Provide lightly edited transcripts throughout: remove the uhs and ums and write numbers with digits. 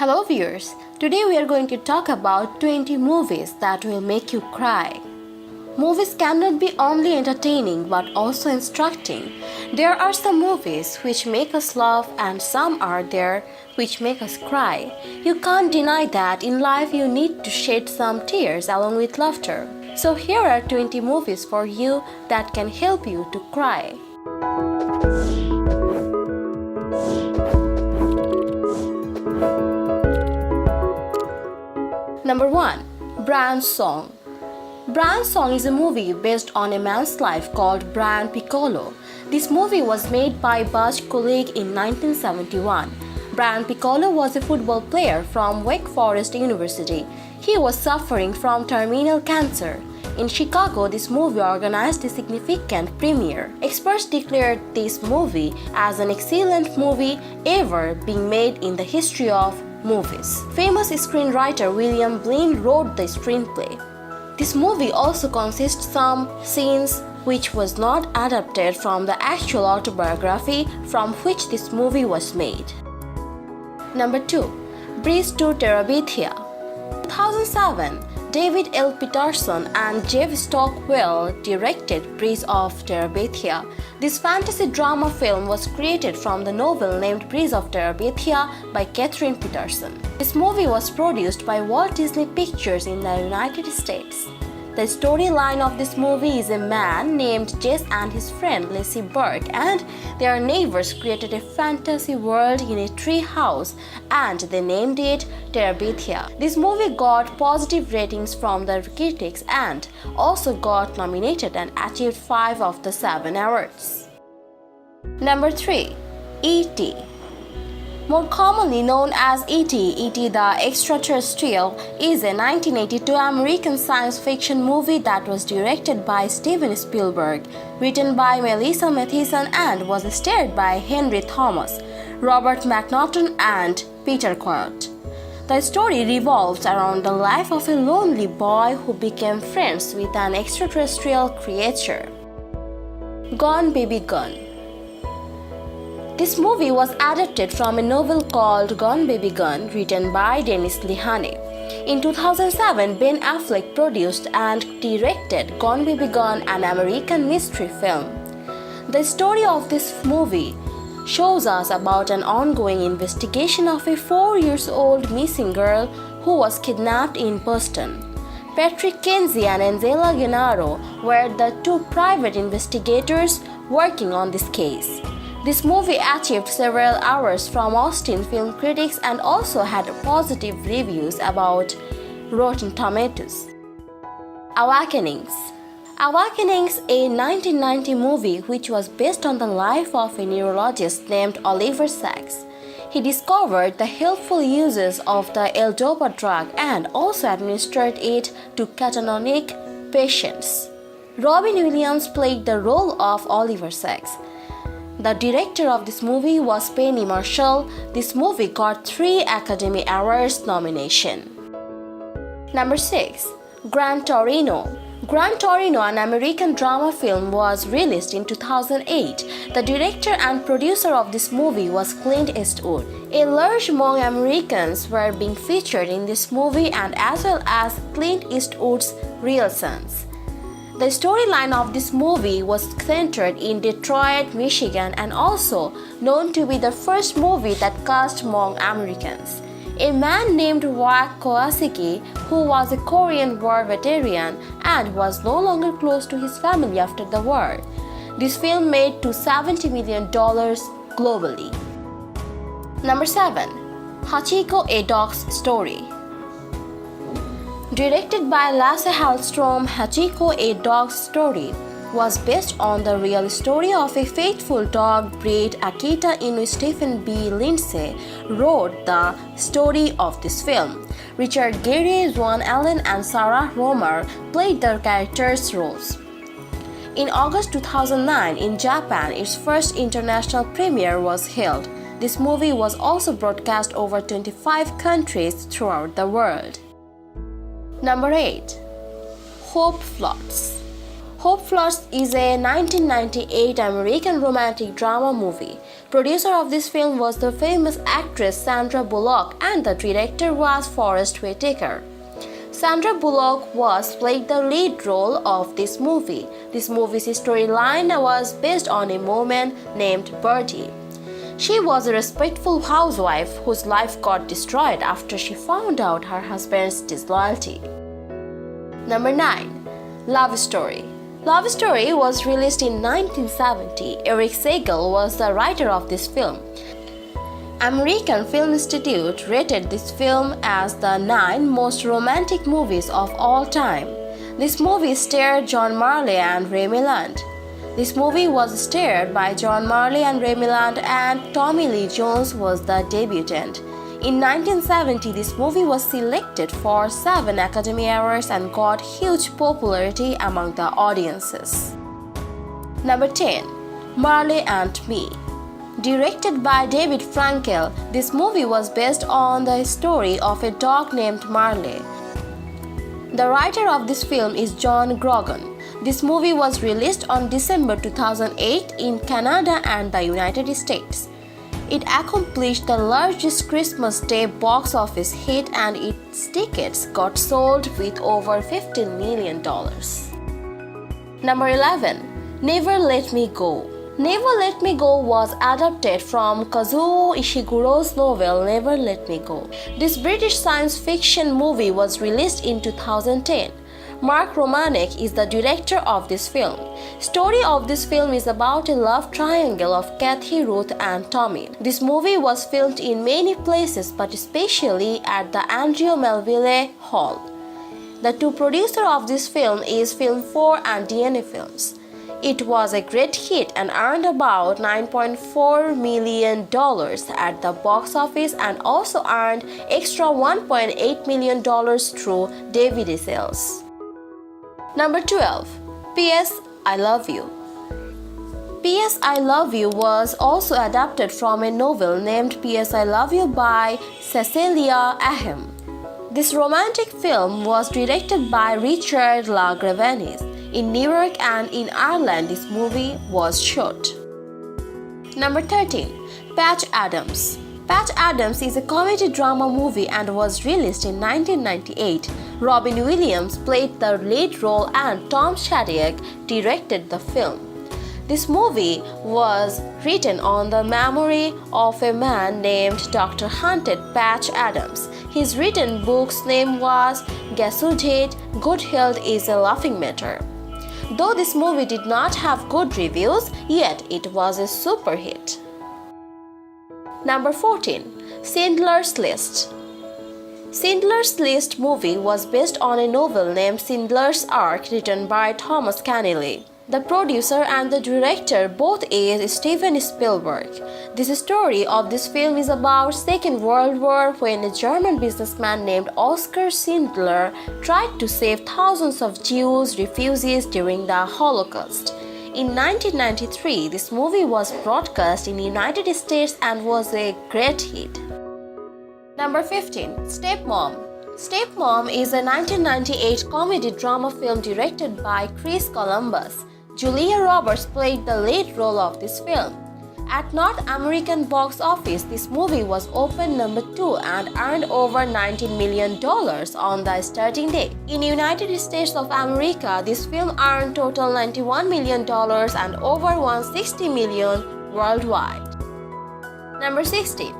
Hello viewers, today we are going to talk about 20 movies that will make you cry. Movies cannot be only entertaining but also instructing. There are some movies which make us laugh and some are there which make us cry. You can't deny that in life you need to shed some tears along with laughter. So here are 20 movies for you that can help you to cry. Number 1. Bran's Song. Bran's Song is a movie based on a man's life called Bran Piccolo. This movie was made by Butch Kulig in 1971. Bran Piccolo was a football player from Wake Forest University. He was suffering from terminal cancer. In Chicago, this movie organized a significant premiere. Experts declared this movie as an excellent movie ever being made in the history of movies. Famous screenwriter William Blinn wrote the screenplay. This movie also consists some scenes which was not adapted from the actual autobiography from which this movie was made. Number 2. Bridge to Terabithia. 2007, David L. Peterson and Jeff Stockwell directed Bridge of Terabithia. This fantasy drama film was created from the novel named Bridge of Terabithia by Catherine Peterson. This movie was produced by Walt Disney Pictures in the United States. The storyline of this movie is a man named Jess and his friend Lacey Burke and their neighbors created a fantasy world in a tree house and they named it Terabithia. This movie got positive ratings from the critics and also got nominated and achieved 5 of the 7 awards. Number 3. E.T. More commonly known as E.T. the Extraterrestrial is a 1982 American science fiction movie that was directed by Steven Spielberg, written by Melissa Mathison and was starred by Henry Thomas, Robert McNaughton and Peter Coyote. The story revolves around the life of a lonely boy who became friends with an extraterrestrial creature. Gone Baby Gone. This movie was adapted from a novel called Gone Baby Gone written by Dennis Lehane. In 2007, Ben Affleck produced and directed Gone Baby Gone, an American mystery film. The story of this movie shows us about an ongoing investigation of a 4-year-old missing girl who was kidnapped in Boston. Patrick Kenzie and Angela Gennaro were the 2 private investigators working on this case. This movie achieved several awards from Austin film critics and also had positive reviews about Rotten Tomatoes. Awakenings. Awakenings, a 1990 movie which was based on the life of a neurologist named Oliver Sacks. He discovered the helpful uses of the L-DOPA drug and also administered it to catatonic patients. Robin Williams played the role of Oliver Sacks. The director of this movie was Penny Marshall. This movie got 3 Academy Awards nominations. Number 6. Gran Torino. Gran Torino, an American drama film, was released in 2008. The director and producer of this movie was Clint Eastwood. A large among Americans were being featured in this movie and as well as Clint Eastwood's real sons. The storyline of this movie was centered in Detroit, Michigan and also known to be the first movie that cast Hmong Americans. A man named Wak Kowalski, who was a Korean War veteran and was no longer close to his family after the war. This film made $70 million globally. Number 7. Hachiko, a Dog's Story. Directed by Lasse Hallström, Hachiko, a Dog's Story was based on the real story of a faithful dog breed. Akita Inu Stephen B. Lindsay wrote the story of this film. Richard Gere, Joan Allen and Sarah Romer played the characters' roles. In August 2009 in Japan, its first international premiere was held. This movie was also broadcast over 25 countries throughout the world. Number 8. Hope Floats. Hope Floats is a 1998 American romantic drama movie. Producer of this film was the famous actress Sandra Bullock and the director was Forest Whitaker. Sandra Bullock played the lead role of this movie. This movie's storyline was based on a woman named Bertie. She was a respectful housewife whose life got destroyed after she found out her husband's disloyalty. Number 9. Love Story. Love Story was released in 1970. Eric Segal was the writer of this film. American Film Institute rated this film as the 9 most romantic movies of all time. This movie starred John Marley and Ray Milland. This movie was starred by John Marley and Ray Milland and Tommy Lee Jones was the debutant. In 1970, this movie was selected for 7 Academy Awards and got huge popularity among the audiences. Number 10. Marley and Me. Directed by David Frankel, this movie was based on the story of a dog named Marley. The writer of this film is John Grogan. This movie was released on December 2008 in Canada and the United States. It accomplished the largest Christmas Day box office hit and its tickets got sold with over $15 million. Number 11. Never Let Me Go. Never Let Me Go was adapted from Kazuo Ishiguro's novel Never Let Me Go. This British science fiction movie was released in 2010. Mark Romanek is the director of this film. Story of this film is about a love triangle of Kathy, Ruth and Tommy. This movie was filmed in many places but especially at the Andrea Melville Hall. The 2 producers of this film is Film 4 and DNA Films. It was a great hit and earned about $9.4 million at the box office and also earned extra $1.8 million through DVD sales. Number 12. P.S. I Love You. P.S. I Love You was also adapted from a novel named P.S. I Love You by Cecilia Ahern. This romantic film was directed by Richard LaGravenese. In New York and in Ireland, this movie was shot. Number 13. Patch Adams. Patch Adams is a comedy drama movie and was released in 1998. Robin Williams played the lead role and Tom Shadyac directed the film. This movie was written on the memory of a man named Dr. Hunted Patch Adams. His written book's name was Guess Who Did? Good Health is a Laughing Matter. Though this movie did not have good reviews, yet it was a super hit. Number 14. Schindler's List. Schindler's List movie was based on a novel named Schindler's Ark written by Thomas Keneally. The producer and the director both is Steven Spielberg. This story of this film is about Second World War when a German businessman named Oskar Schindler tried to save thousands of Jews refugees during the Holocaust. In 1993, this movie was broadcast in the United States and was a great hit. Number 15. Stepmom. Stepmom is a 1998 comedy drama film directed by Chris Columbus. Julia Roberts played the lead role of this film. At North American box office, this movie was opened number 2 and earned over $19 million on the starting day. In United States of America, this film earned total $91 million and over $160 million worldwide. Number 16.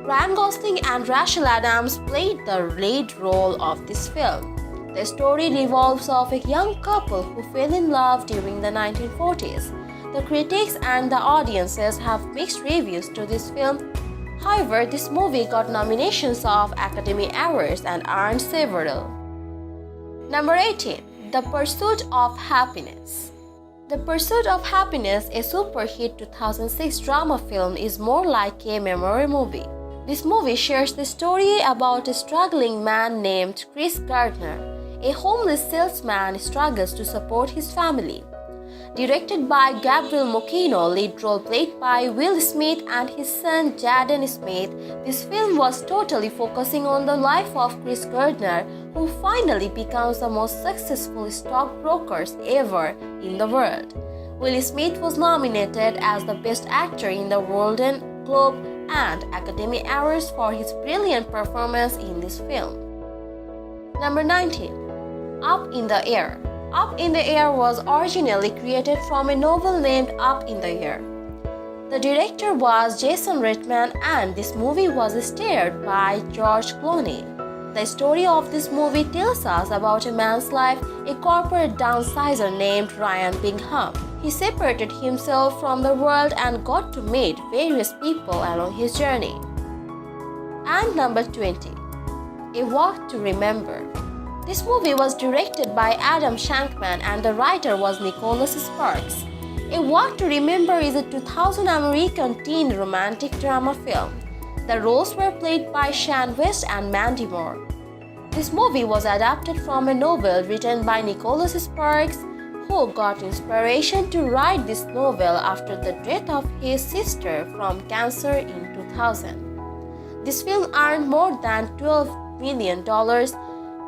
Ryan Gosling and Rachel Adams played the lead role of this film. The story revolves of a young couple who fell in love during the 1940s. The critics and the audiences have mixed reviews to this film. However, this movie got nominations of Academy Awards and earned several. Number 18. The Pursuit of Happiness. The Pursuit of Happiness, a super hit 2006 drama film, is more like a memory movie. This movie shares the story about a struggling man named Chris Gardner. a homeless salesman struggles to support his family. Directed by Gabriel Mokino, lead role played by Will Smith and his son Jaden Smith, this film was totally focusing on the life of Chris Gardner, who finally becomes the most successful stockbrokers ever in the world. Will Smith was nominated as the Best Actor in the Golden Globe and Academy Awards for his brilliant performance in this film. Number 19. Up in the Air. Up in the Air was originally created from a novel named Up in the Air. The director was Jason Reitman and this movie was starred by George Clooney. The story of this movie tells us about a man's life, a corporate downsizer named Ryan Bingham. He separated himself from the world and got to meet various people along his journey. And number 20. A Walk to Remember. This movie was directed by Adam Shankman and the writer was Nicholas Sparks. A Walk to Remember is a 2000 American teen romantic drama film. The roles were played by Shane West and Mandy Moore. This movie was adapted from a novel written by Nicholas Sparks, who got inspiration to write this novel after the death of his sister from cancer in 2000. This film earned more than $12 million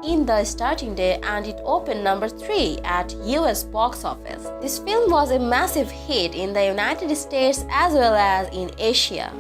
in the starting day and it opened number 3 at US box office. This film was a massive hit in the United States as well as in Asia.